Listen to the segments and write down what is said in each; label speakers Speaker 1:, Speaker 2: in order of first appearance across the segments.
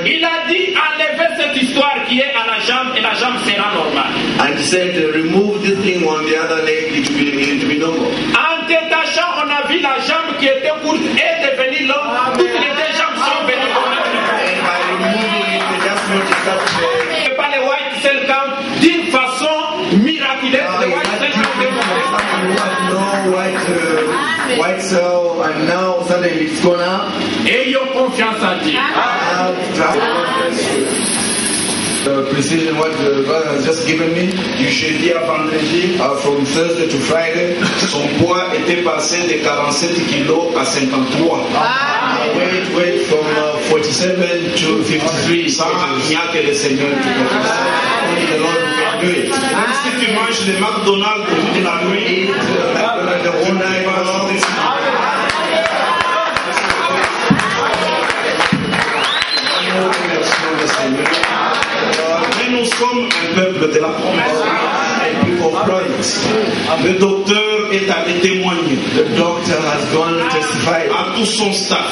Speaker 1: Il a dit enlevez cette histoire qui est à la jambe et la jambe sera normale.
Speaker 2: And he said, remove this thing on the other leg, it will be normal.
Speaker 1: En détachant, on a vu la jambe qui était courte et devenue longue. Toutes les deux jambes sont venues longues.
Speaker 2: And by removing it, they just noticed that
Speaker 1: Et pas les white cell count d'une façon miraculeuse. Les white cell count
Speaker 2: no white cell, and now suddenly it's gone up.
Speaker 1: ayons confiance en Dieu.
Speaker 2: Precision what the brother has just given me.
Speaker 3: Du jeudi à vendredi,
Speaker 2: From Thursday to Friday,
Speaker 3: son poids était passé de 47 kg à 53.
Speaker 2: weight from 47 to 53.
Speaker 3: Ça, il n'y a que le Seigneur qui peut faire ça.
Speaker 2: Only the Lord who can do it.
Speaker 3: Même si tu manges le McDonald's toute la nuit,
Speaker 2: The whole night long.
Speaker 3: mais nous sommes un peuple de la promesse. Le docteur est allé témoigner
Speaker 2: The doctor has gone to testify
Speaker 3: à tout son staff.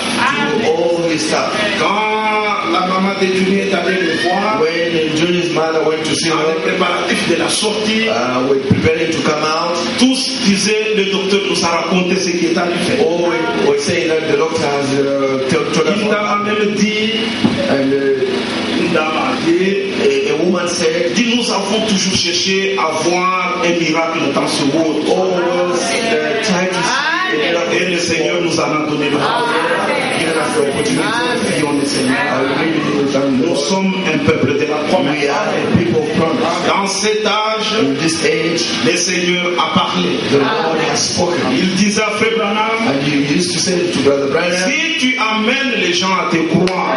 Speaker 2: to all his staff.
Speaker 3: Quand la maman de Juni est allée le voir,
Speaker 2: When Juni's mother went to see
Speaker 3: dans les
Speaker 2: her,
Speaker 3: préparatifs de la sortie,
Speaker 2: we're preparing to come out.
Speaker 3: tous disaient le docteur nous a raconté ce qui est arrivé.
Speaker 2: Oh, we're saying that the doctor has told us
Speaker 3: Une
Speaker 2: what
Speaker 3: dame a
Speaker 2: happened.
Speaker 3: même dit,
Speaker 2: And
Speaker 3: une dame a dit,
Speaker 2: a woman said,
Speaker 3: dit, nous avons toujours cherché à voir un miracle dans ce monde.
Speaker 2: always try to see a miracle.
Speaker 3: Et le Seigneur nous en a donné le
Speaker 2: Given us the opportunity.
Speaker 3: Prions le Seigneur. Nous
Speaker 2: Nous
Speaker 3: sommes un peuple de la promesse.
Speaker 2: We are a people of promise.
Speaker 3: Dans cet âge,
Speaker 2: In this age,
Speaker 3: le Seigneur a parlé.
Speaker 2: the Lord has spoken.
Speaker 3: Il disait à Frère Branham,
Speaker 2: And you used to say to Brother Branham,
Speaker 3: si tu amènes les gens à te croire,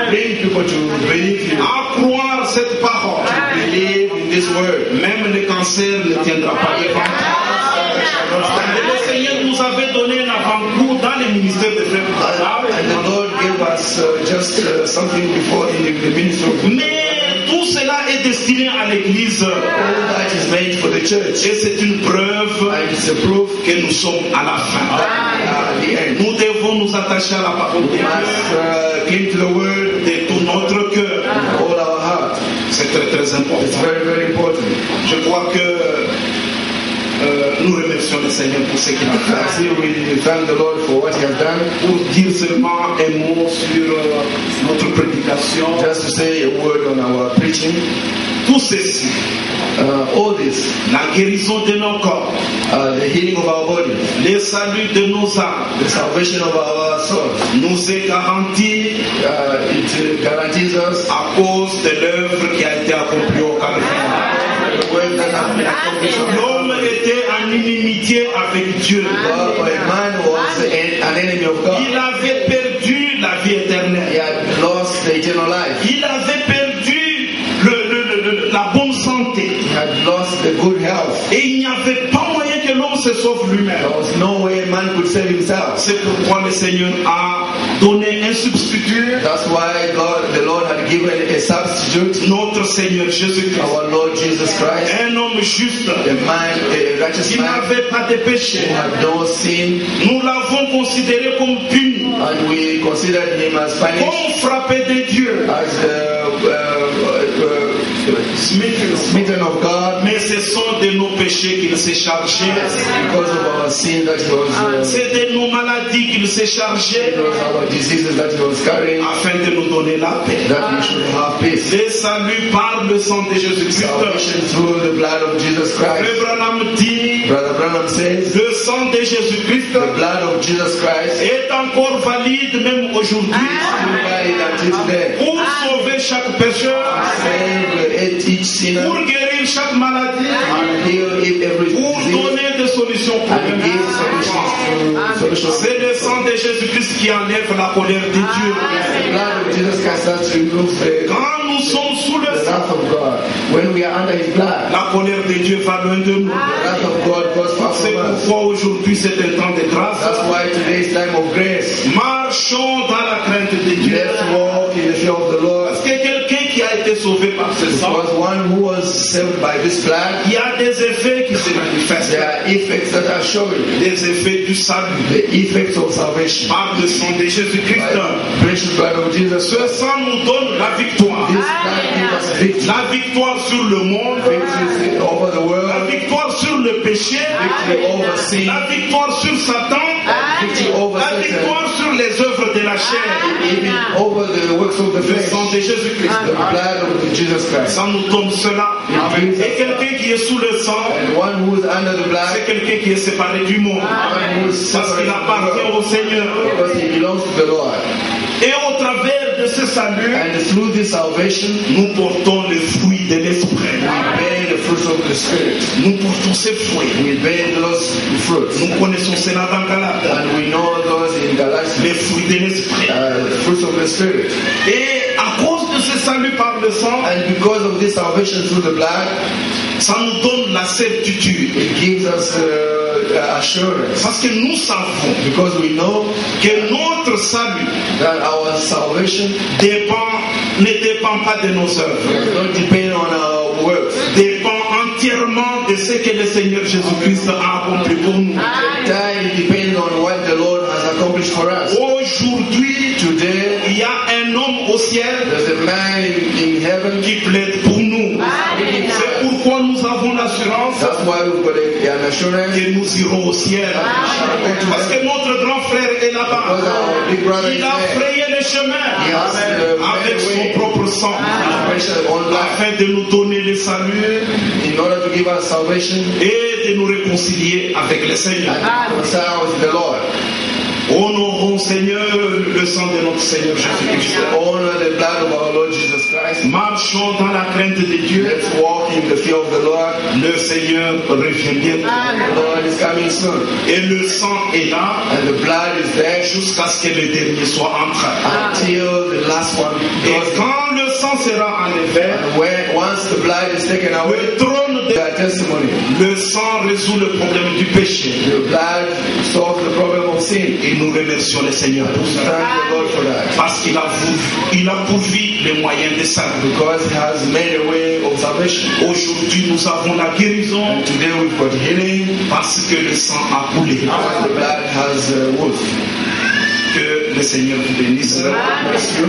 Speaker 2: bring people to believe you,
Speaker 3: à croire cette parole,
Speaker 2: believe in this word.
Speaker 3: même le cancer ne tiendra pas devant toi. Le Seigneur nous avait donné un avant-goût dans le ministère de Frère Branham.
Speaker 2: And the Lord gave us just something before in the ministry of
Speaker 3: Mais tout cela est destiné à l'Église.
Speaker 2: all that is made for the church.
Speaker 3: Et c'est une preuve
Speaker 2: And it's a proof
Speaker 3: que nous sommes à la fin.
Speaker 2: at the end.
Speaker 3: Nous devons nous attacher à la parole de
Speaker 2: We
Speaker 3: Dieu
Speaker 2: must cling to the word
Speaker 3: de tout notre cœur.
Speaker 2: with all our heart.
Speaker 3: C'est très très
Speaker 2: It's
Speaker 3: important.
Speaker 2: very, very important.
Speaker 3: Je crois que nous remercions le Seigneur pour ce qu'il a fait.
Speaker 2: See, we thank the Lord for what He has done.
Speaker 3: Pour dire seulement un mot sur notre prédication,
Speaker 2: Just to say a word on our preaching,
Speaker 3: tout ceci,
Speaker 2: all this,
Speaker 3: la guérison de nos corps,
Speaker 2: the healing of our body,
Speaker 3: le salut de nos âmes,
Speaker 2: the salvation of our souls,
Speaker 3: nous est garanti
Speaker 2: it guarantees us
Speaker 3: à cause de l'œuvre qui a été accomplie au Calvaire.
Speaker 2: the work that has been accomplished on
Speaker 3: L'homme était en inimitié avec Dieu.
Speaker 2: God. But a man was an enemy of God.
Speaker 3: Il avait perdu la vie
Speaker 2: He
Speaker 3: éternelle.
Speaker 2: had lost the eternal life.
Speaker 3: Il avait perdu la bonne santé.
Speaker 2: He had lost the good health.
Speaker 3: Et il n'y avait pas moyen que l'homme se sauve lui-même.
Speaker 2: There was no way man could save himself.
Speaker 3: C'est pourquoi le Seigneur a donné un substitut,
Speaker 2: That's why the Lord had given a substitute,
Speaker 3: notre Seigneur Jésus-Christ.
Speaker 2: our Lord Jesus Christ,
Speaker 3: Un homme juste
Speaker 2: a righteous
Speaker 3: qui
Speaker 2: man
Speaker 3: n'avait pas de péché.
Speaker 2: who had no sin,
Speaker 3: Nous l'avons considéré comme puni,
Speaker 2: and we considered him as punished,
Speaker 3: comme frappé de Dieu.
Speaker 2: as smitten of God,
Speaker 3: Mais ce sont de nos péchés qu'il s'est chargé.
Speaker 2: because of our sin that he was,
Speaker 3: C'est de nos maladies qu'il s'est chargé
Speaker 2: it was our diseases that he was carrying,
Speaker 3: afin de nous donner la paix.
Speaker 2: that we should have peace.
Speaker 3: Le salut par le sang de Jésus-Christ.
Speaker 2: Salvation through the blood of Jesus Christ.
Speaker 3: Frère Branham dit,
Speaker 2: Brother Branham says,
Speaker 3: le sang de Jésus-Christ
Speaker 2: the blood of Jesus Christ
Speaker 3: est encore valide même aujourd'hui
Speaker 2: valid until today.
Speaker 3: pour sauver chaque pécheur,
Speaker 2: Save each sinner
Speaker 3: pour guérir chaque maladie,
Speaker 2: and heal every
Speaker 3: pour
Speaker 2: disease
Speaker 3: donner des solutions pour
Speaker 2: and give solutions.
Speaker 3: C'est le sang de Jésus-Christ qui enlève la colère de Dieu.
Speaker 2: The blood of Jesus Christ that removes the
Speaker 3: Quand nous sommes sous le sang,
Speaker 2: wrath of God. When we are under His blood,
Speaker 3: la colère de Dieu va loin de nous.
Speaker 2: the wrath of God goes far
Speaker 3: C'est
Speaker 2: from us.
Speaker 3: pourquoi aujourd'hui c'est un temps de grâce.
Speaker 2: That's why today is time of grace.
Speaker 3: Marchons dans la crainte de Dieu.
Speaker 2: Let's walk in the fear of the Lord.
Speaker 3: Parce que quelqu'un qui a été été sauvé par ce sang,
Speaker 2: because one who was saved by this blood,
Speaker 3: il y a des effets qui se manifestent.
Speaker 2: there are effects that are showing.
Speaker 3: Des effets du salut.
Speaker 2: The effects of salvation.
Speaker 3: Par le sang de Jésus-Christ.
Speaker 2: By the precious blood of Jesus.
Speaker 3: Ce sang nous donne la victoire.
Speaker 2: This blood gives us victory.
Speaker 3: La victoire sur le monde.
Speaker 2: Victory over the
Speaker 3: La
Speaker 2: world.
Speaker 3: victoire sur le péché.
Speaker 2: Victory over sin.
Speaker 3: La victoire sur Satan.
Speaker 2: Victory over
Speaker 3: La
Speaker 2: Satan.
Speaker 3: victoire sur les œuvres de la chair.
Speaker 2: Even over the works of the
Speaker 3: Le
Speaker 2: flesh.
Speaker 3: sang de Jésus-Christ.
Speaker 2: The blood of Jesus Christ.
Speaker 3: Ça nous donne cela. Et quelqu'un qui est sous le sang,
Speaker 2: And one who is under the blood,
Speaker 3: c'est quelqu'un qui est séparé du monde.
Speaker 2: one who is
Speaker 3: Parce qu'il
Speaker 2: separated from the
Speaker 3: appartient
Speaker 2: world,
Speaker 3: au Seigneur.
Speaker 2: because he belongs to the Lord.
Speaker 3: Et au travers de ce salut,
Speaker 2: And through this salvation,
Speaker 3: nous portons les fruits de l'esprit.
Speaker 2: we bear the fruits of the Spirit.
Speaker 3: Nous portons ces fruits.
Speaker 2: We bear those fruits.
Speaker 3: Nous connaissons cela dans Galate.
Speaker 2: And we know those in Galatians,
Speaker 3: Les fruits de l'esprit.
Speaker 2: the fruits of the Spirit.
Speaker 3: Et à cause de ce salut par le sang,
Speaker 2: And because of this salvation through the blood,
Speaker 3: ça nous donne la certitude.
Speaker 2: it gives us assurance.
Speaker 3: Parce que nous savons
Speaker 2: Because we know
Speaker 3: que notre salut
Speaker 2: that our salvation
Speaker 3: ne dépend pas de nos œuvres.
Speaker 2: does not depend on our works.
Speaker 3: Dépend entièrement de ce que le Seigneur Jésus-Christ a accompli pour nous.
Speaker 2: Entirely depends on what the Lord has accomplished for us.
Speaker 3: Aujourd'hui,
Speaker 2: Today,
Speaker 3: il y a un homme au ciel
Speaker 2: there's a man in heaven.
Speaker 3: qui plaide pour nous. C'est pourquoi nous avons l'assurance
Speaker 2: That's why we've got an assurance.
Speaker 3: que nous irons au ciel. Parce que notre grand frère est là-bas.
Speaker 2: Because our big brother is
Speaker 3: Il a
Speaker 2: there.
Speaker 3: frayé le chemin
Speaker 2: He has
Speaker 3: avec son propre sang
Speaker 2: salvation on life
Speaker 3: afin de nous donner le salut
Speaker 2: in order to give us salvation
Speaker 3: et de nous réconcilier avec le Seigneur.
Speaker 2: and reconcile with the Lord.
Speaker 3: Honorons, Seigneur, le sang de notre Seigneur Jésus-Christ.
Speaker 2: Honor the blood of our Lord Jesus Christ.
Speaker 3: Marchons dans la crainte de Dieu.
Speaker 2: Let's walk in the fear of the Lord.
Speaker 3: Le Seigneur revient bientôt.
Speaker 2: The Lord is coming soon.
Speaker 3: Et le sang est là
Speaker 2: And the blood is there
Speaker 3: jusqu'à ce que le dernier soit entré.
Speaker 2: until the last one
Speaker 3: Et
Speaker 2: goes.
Speaker 3: quand le sang sera enlevé,
Speaker 2: Once the blood is taken away,
Speaker 3: le trône de
Speaker 2: their testimony,
Speaker 3: le sang résout le problème du péché.
Speaker 2: the blood solves the problem of sin.
Speaker 3: Et nous remercions le Seigneur pour
Speaker 2: Thank
Speaker 3: ça.
Speaker 2: the Lord for that.
Speaker 3: Parce qu'il a pourvu les moyens de salut.
Speaker 2: Because He has made a way of salvation.
Speaker 3: Aujourd'hui, nous avons la guérison
Speaker 2: And today we've got healing.
Speaker 3: parce que le sang a coulé.
Speaker 2: The blood has worked.
Speaker 3: Que le Seigneur vous bénisse.
Speaker 2: Bless you.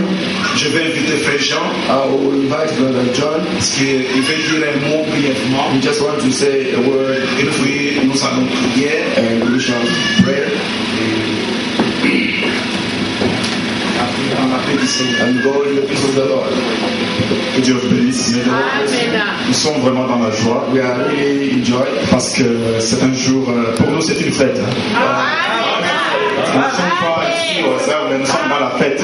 Speaker 3: Je vais inviter Frère Jean
Speaker 2: I will invite Brother John.
Speaker 3: parce qu'il veut dire un mot brièvement.
Speaker 2: We just want to say a word
Speaker 3: Et puis nous allons prier.
Speaker 2: and we shall pray
Speaker 3: Dans la paix du Seigneur.
Speaker 2: and go in the peace of the Lord.
Speaker 4: Que Dieu vous bénisse. Nous sommes vraiment dans la joie
Speaker 2: We are really enjoyed
Speaker 4: parce que c'est un jour, pour nous c'est une fête. Nous ne sommes pas ici au hasard, mais nous sommes dans la fête.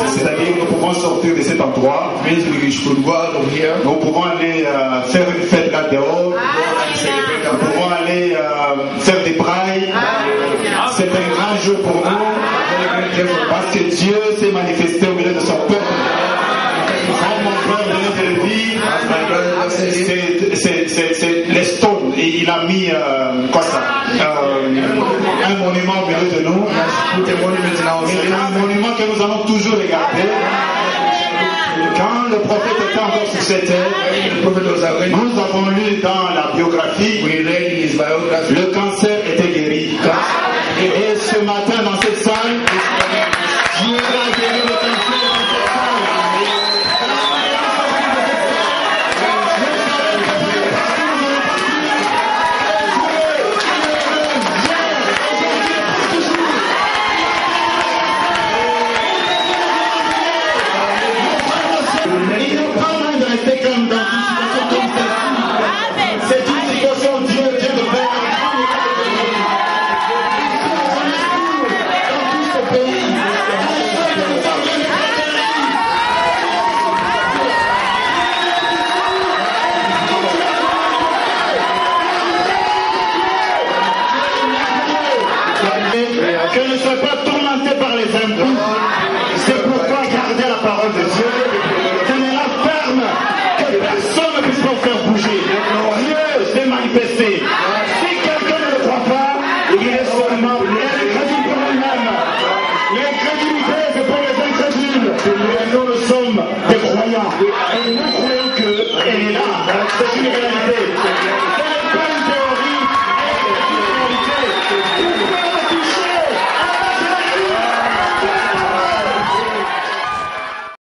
Speaker 4: C'est-à-dire que nous pouvons sortir de cet endroit,
Speaker 2: means we should go out of here.
Speaker 4: nous pouvons aller faire une fête là dehors, nous pouvons aller faire des brailles. C'est un grand jour pour nous parce que Dieu s'est manifesté au milieu de son peuple. Comme mon frère venait de le dire, c'est les stones et il a mis quoi ça un monument au milieu de nous.
Speaker 2: Put a monument in our
Speaker 4: C'est un monument que nous allons toujours regarder. Quand le prophète était encore sur cette terre,
Speaker 2: The prophet was already.
Speaker 4: nous avons lu dans la biographie,
Speaker 2: We read in his biography.
Speaker 4: le cancer était guéri. Et ce matin dans cette salle, Dieu a guéri le cancer.